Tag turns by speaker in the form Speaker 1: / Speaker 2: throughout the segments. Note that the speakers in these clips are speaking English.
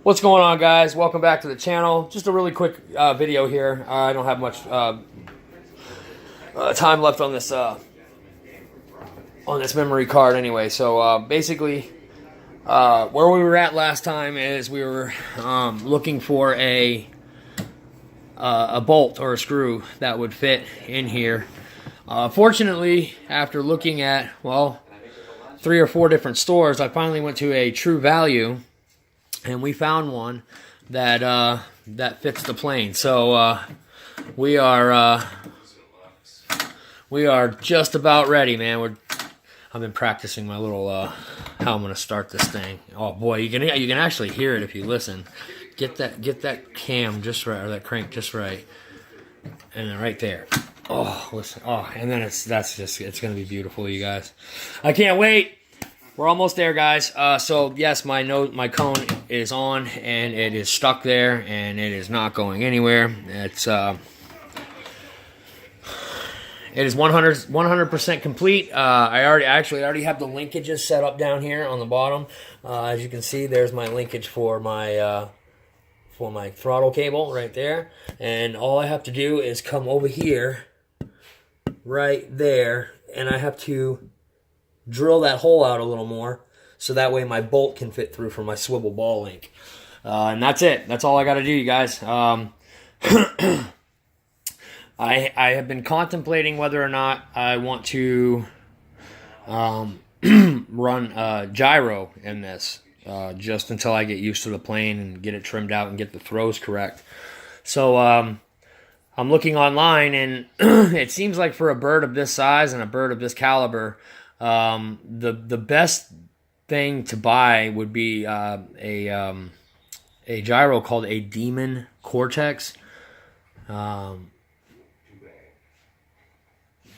Speaker 1: What's going on, guys? Welcome back to the channel. Just a really quick video here. I don't have much time left on this memory card anyway. So basically, where we were at last time is we were looking for a bolt or a screw that would fit in here. Fortunately, after looking at 3 or 4 different stores, I finally went to a True Value. And we found one that that fits the plane. So we are just about ready, man. I've been practicing my little how I'm gonna start this thing. Oh boy, you can actually hear it if you listen. Get that cam just right, or that crank just right, and then right there. Oh, listen. Oh, and then it's gonna be beautiful, you guys. I can't wait. We're almost there, guys. So yes, my cone is on, and it is stuck there, and it is not going anywhere. It is 100% complete. I already have the linkages set up down here on the bottom. As you can see, there's my linkage for my throttle cable right there, and all I have to do is come over here, right there, and I have to drill that hole out a little more so that way my bolt can fit through for my swivel ball link. And that's it. That's all I got to do, you guys. I have been contemplating whether or not I want to run gyro in this just until I get used to the plane and get it trimmed out and get the throws correct. So I'm looking online, and it seems like for a bird of this size and a bird of this caliber, the best thing to buy would be a gyro called a Demon Cortex,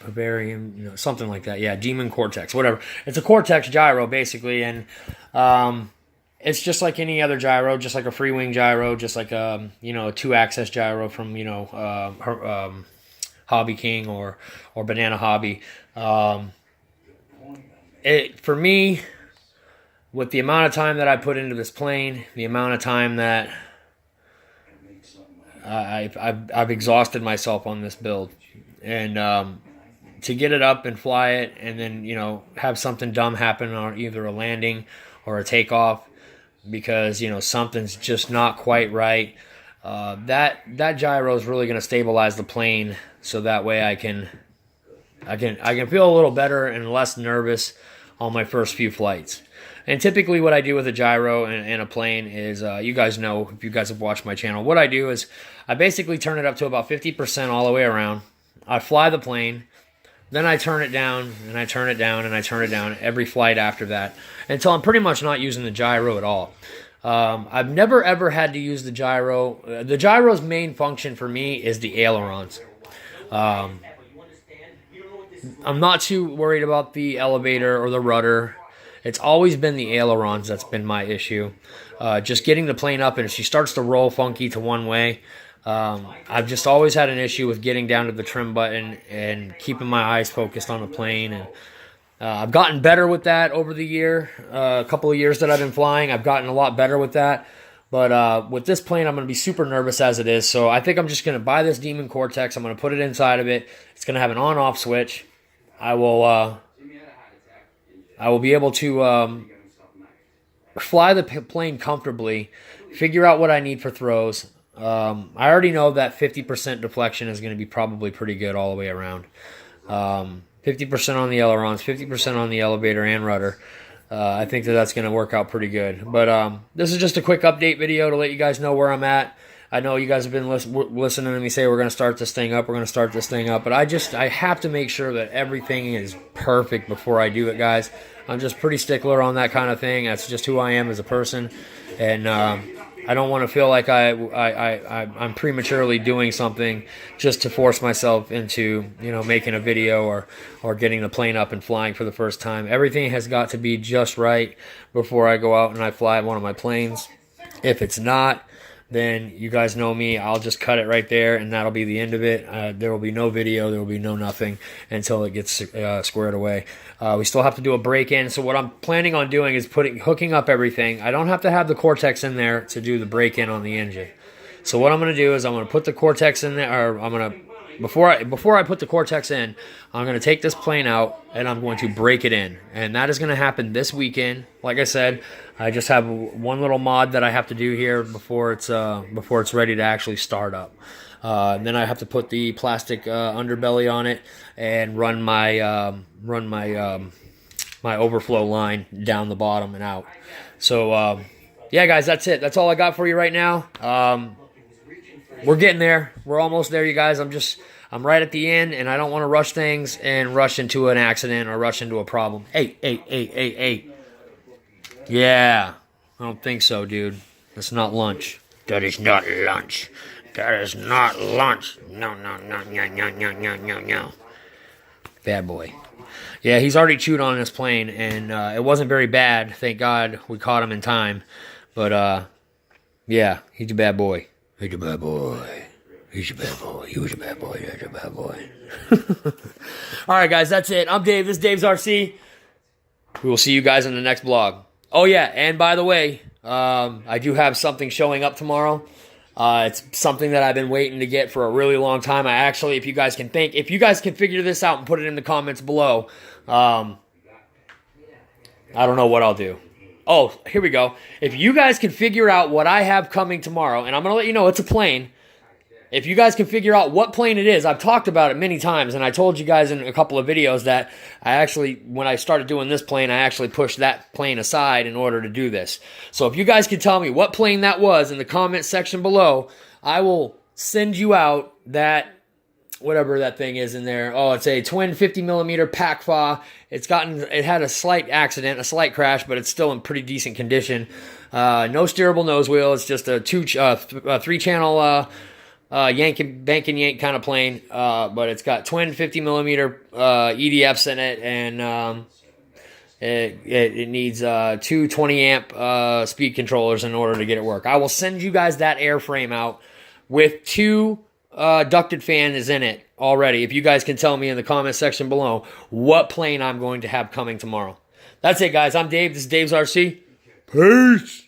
Speaker 1: Bavarian, something like that. Yeah, Demon Cortex, whatever. It's a Cortex gyro basically, and it's just like any other gyro, just like a free wing gyro, just like a 2-axis gyro from Hobby King or Banana Hobby. For me, with the amount of time that I put into this plane, the amount of time that I've exhausted myself on this build, and to get it up and fly it, and then have something dumb happen on either a landing or a takeoff because something's just not quite right. That gyro is really going to stabilize the plane, so that way I can feel a little better and less nervous on my first few flights. And typically what I do with a gyro and a plane is, you guys know, if you guys have watched my channel, what I do is I basically turn it up to about 50% all the way around. I fly the plane, then I turn it down, and I turn it down, and I turn it down every flight after that until I'm pretty much not using the gyro at all. I've never ever had to use the gyro. The gyro's main function for me is the ailerons. I'm not too worried about the elevator or the rudder. It's always been the ailerons that's been my issue. Just getting the plane up, and if she starts to roll funky to one way, I've just always had an issue with getting down to the trim button and keeping my eyes focused on the plane. And I've gotten better with that over the year. A couple of years that I've been flying, I've gotten a lot better with that. But with this plane, I'm going to be super nervous as it is. So I think I'm just going to buy this Demon Cortex. I'm going to put it inside of it. It's going to have an on-off switch. I will be able to fly the plane comfortably, figure out what I need for throws. I already know that 50% deflection is going to be probably pretty good all the way around. 50% on the ailerons, 50% on the elevator and rudder. I think that's going to work out pretty good. But this is just a quick update video to let you guys know where I'm at. I know you guys have been listening to me say we're going to start this thing up, but I have to make sure that everything is perfect before I do it, guys. I'm just pretty stickler on that kind of thing. That's just who I am as a person, and I don't want to feel like I'm prematurely doing something just to force myself into making a video or getting the plane up and flying for the first time. Everything has got to be just right before I go out and I fly one of my planes. If it's not, then you guys know me. I'll just cut it right there, and that'll be the end of it. There will be no video. There will be no nothing until it gets squared away. We still have to do a break-in. So what I'm planning on doing is hooking up everything. I don't have to have the Cortex in there to do the break-in on the engine. So what I'm going to do is I'm going to put the Cortex in there, or I'm going to before I put the Cortex in, I'm going to take this plane out and I'm going to break it in. And that is going to happen this weekend. Like I said, I just have one little mod that I have to do here before it's ready to actually start up. Then I have to put the plastic underbelly on it and run my my overflow line down the bottom and out. So yeah, guys, that's it. That's all I got for you right now. We're getting there. We're almost there, you guys. I'm right at the end, and I don't want to rush things and rush into an accident or rush into a problem. Hey. Yeah, I don't think so, dude. That's not lunch. That is not lunch. That is not lunch. No. Bad boy. Yeah, he's already chewed on this plane, and it wasn't very bad. Thank God we caught him in time. But, yeah, he's a bad boy. He's a bad boy. He's a bad boy. He was a bad boy. He's a bad boy. All right, guys, that's it. I'm Dave. This is Dave's RC. We will see you guys in the next vlog. Oh, yeah, and by the way, I do have something showing up tomorrow. It's something that I've been waiting to get for a really long time. I actually, if you guys can figure this out and put it in the comments below, I don't know what I'll do. Oh, here we go. If you guys can figure out what I have coming tomorrow, and I'm going to let you know it's a plane. If you guys can figure out what plane it is, I've talked about it many times, and I told you guys in a couple of videos that when I started doing this plane, I actually pushed that plane aside in order to do this. So if you guys can tell me what plane that was in the comment section below, I will send you out that, whatever that thing is in there. Oh, it's a twin 50mm PACFA. It had a slight accident, a slight crash, but it's still in pretty decent condition. No steerable nose wheel. It's just a 3-channel bank and yank kind of plane. But it's got twin 50mm EDFs in it, and it needs 2 20-amp speed controllers in order to get it work. I will send you guys that airframe out with 2 ducted fan is in it already. If you guys can tell me in the comment section below what plane I'm going to have coming tomorrow. That's it, guys. I'm Dave. This is Dave's RC. Peace.